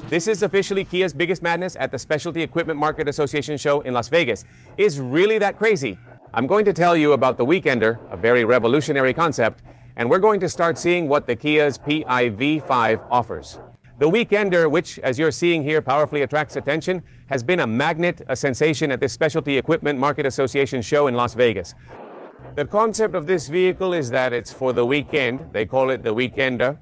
This is officially Kia's biggest madness at the Specialty Equipment Market Association show in Las Vegas. Is really that crazy? I'm going to tell you about the Weekender, a very revolutionary concept, and we're going to start seeing what the Kia's PV5 offers. The Weekender, which, as you're seeing here, powerfully attracts attention, has been a magnet, a sensation at the Specialty Equipment Market Association show in Las Vegas. The concept of this vehicle is that it's for the weekend. They call it the Weekender.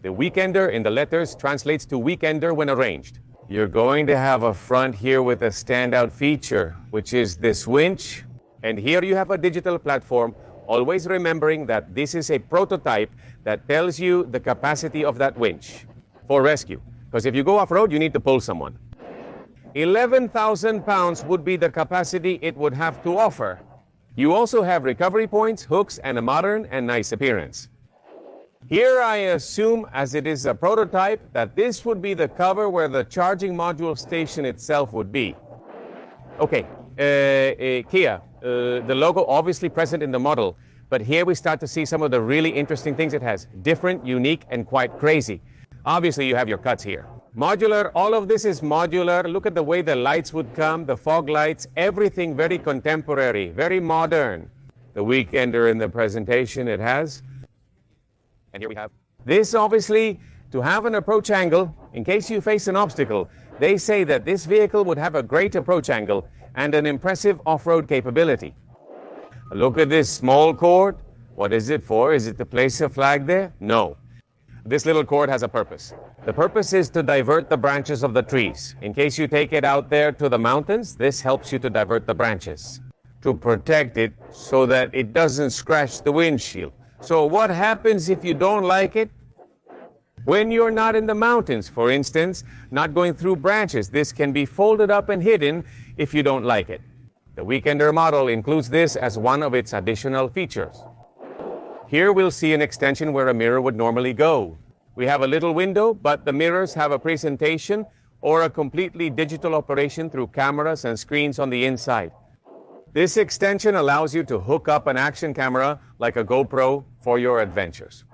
The Weekender in the letters translates to weekender when arranged. You're going to have a front here with a standout feature, which is this winch. And here you have a digital platform, always remembering that this is a prototype that tells you the capacity of that winch for rescue. Because if you go off-road, you need to pull someone. 11,000 pounds would be the capacity it would have to offer. You also have recovery points, hooks, and a modern and nice appearance. Here I assume, as it is a prototype, that this would be the cover where the charging module station itself would be. Okay, Kia, the logo obviously present in the model, but here we start to see some of the really interesting things it has. Different, unique, and quite crazy. Obviously you have your cuts here. Modular, all of this is modular. Look at the way the lights would come, the fog lights, everything very contemporary, very modern. The Weekender in the presentation it has. And here we have this, obviously, to have an approach angle in case you face an obstacle. They say that this vehicle would have a great approach angle and an impressive off-road capability. Look at this small cord. What is it for? Is it to place a flag there? No. This little cord has a purpose. The purpose is to divert the branches of the trees. In case you take it out there to the mountains, this helps you to divert the branches, to protect it so that it doesn't scratch the windshield. So what happens if you don't like it? When you're not in the mountains, for instance, not going through branches, this can be folded up and hidden if you don't like it. The Weekender model includes this as one of its additional features. Here we'll see an extension where a mirror would normally go. We have a little window, but the mirrors have a presentation or a completely digital operation through cameras and screens on the inside. This extension allows you to hook up an action camera like a GoPro for your adventures.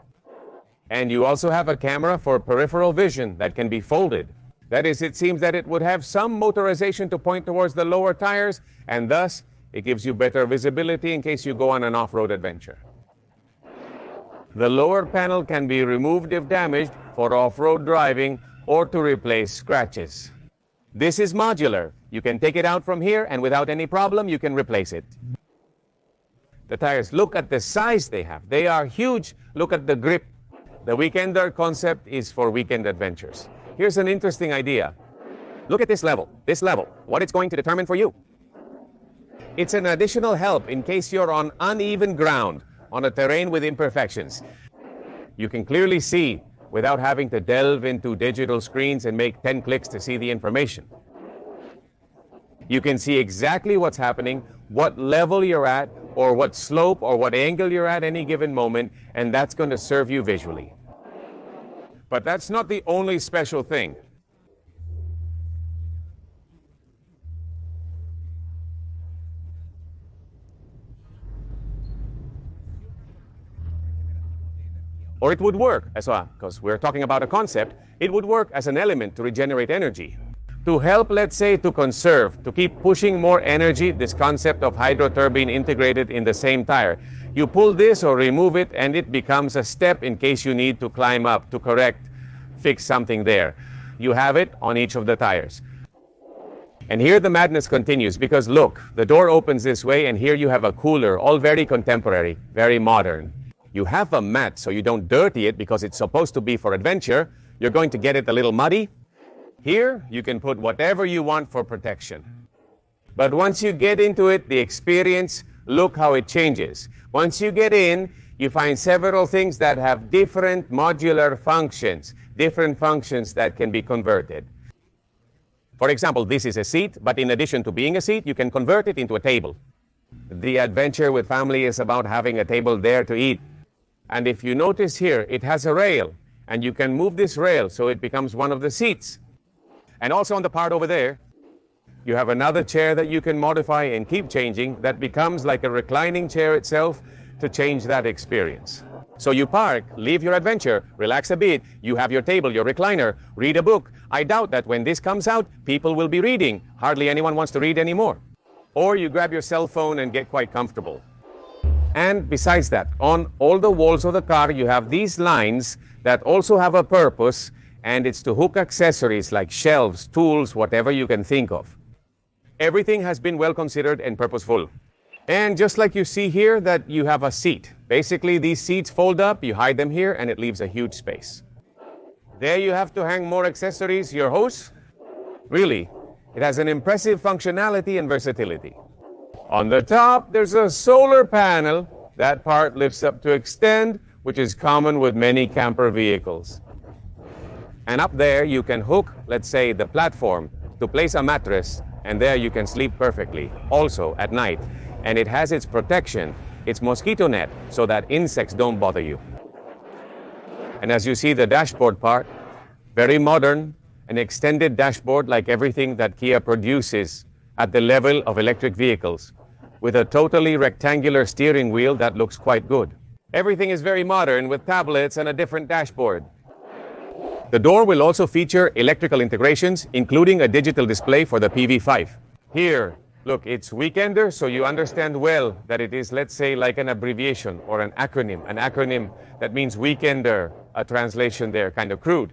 And you also have a camera for peripheral vision that can be folded. That is, it seems that it would have some motorization to point towards the lower tires, and thus it gives you better visibility in case you go on an off-road adventure. The lower panel can be removed if damaged for off-road driving or to replace scratches. This is modular. You can take it out from here, and without any problem, you can replace it. The tires, look at the size they have. They are huge. Look at the grip. The Weekender concept is for weekend adventures. Here's an interesting idea. Look at this level, what it's going to determine for you. It's an additional help in case you're on uneven ground, on a terrain with imperfections. You can clearly see without having to delve into digital screens and make 10 clicks to see the information. You can see exactly what's happening, what level you're at, or what slope or what angle you're at any given moment, and that's going to serve you visually. But that's not the only special thing. Or it would work, because we're talking about a concept, it would work as an element to regenerate energy. To help, let's say, to conserve, to keep pushing more energy, this concept of hydroturbine integrated in the same tire. You pull this or remove it, and it becomes a step in case you need to climb up to correct, fix something there. You have it on each of the tires. And here the madness continues, because look, the door opens this way, and here you have a cooler, all very contemporary, very modern. You have a mat so you don't dirty it because it's supposed to be for adventure. You're going to get it a little muddy. Here, you can put whatever you want for protection. But once you get into it, the experience, look how it changes. Once you get in, you find several things that have different modular functions, different functions that can be converted. For example, this is a seat, but in addition to being a seat, you can convert it into a table. The adventure with family is about having a table there to eat. And if you notice here, it has a rail, and you can move this rail so it becomes one of the seats. And also on the part over there, you have another chair that you can modify and keep changing that becomes like a reclining chair itself to change that experience. So you park, leave your adventure, relax a bit, you have your table, your recliner, read a book. I doubt that when this comes out, people will be reading. Hardly anyone wants to read anymore. Or you grab your cell phone and get quite comfortable. And besides that, on all the walls of the car, you have these lines that also have a purpose, and it's to hook accessories like shelves, tools, whatever you can think of. Everything has been well considered and purposeful. And just like you see here that you have a seat. Basically, these seats fold up, you hide them here, and it leaves a huge space. There you have to hang more accessories, your hose. Really, it has an impressive functionality and versatility. On the top, there's a solar panel. That part lifts up to extend, which is common with many camper vehicles. And up there, you can hook, let's say, the platform to place a mattress, and there you can sleep perfectly, also at night. And it has its protection, its mosquito net, so that insects don't bother you. And as you see the dashboard part, very modern, an extended dashboard like everything that Kia produces at the level of electric vehicles, with a totally rectangular steering wheel that looks quite good. Everything is very modern with tablets and a different dashboard. The door will also feature electrical integrations, including a digital display for the PV5. Here, look, it's Weekender, so you understand well that it is, let's say, like an abbreviation or an acronym that means Weekender, a translation there, kind of crude.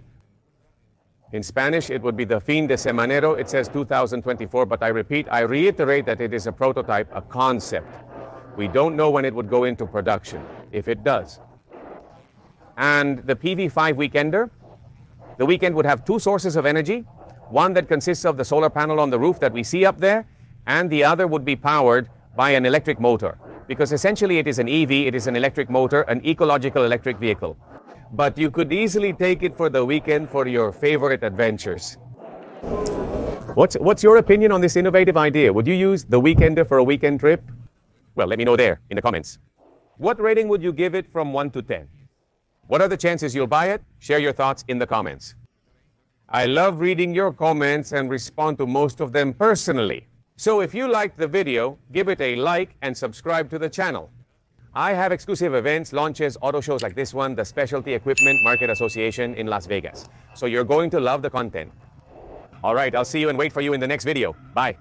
In Spanish, it would be the Fin de Semanero. It says 2024, but I reiterate that it is a prototype, a concept. We don't know when it would go into production, if it does. And the PV5 Weekender, the Weekend would have two sources of energy, one that consists of the solar panel on the roof that we see up there, and the other would be powered by an electric motor. Because essentially it is an EV, it is an electric motor, an ecological electric vehicle. But you could easily take it for the weekend for your favorite adventures. What's your opinion on this innovative idea? Would you use the Weekender for a weekend trip? Well, let me know there in the comments. What rating would you give it from 1 to 10? What are the chances you'll buy it? Share your thoughts in the comments. I love reading your comments and respond to most of them personally. So if you liked the video, give it a like and subscribe to the channel. I have exclusive events, launches, auto shows like this one, the Specialty Equipment Market Association in Las Vegas. So you're going to love the content. All right, I'll see you and wait for you in the next video. Bye.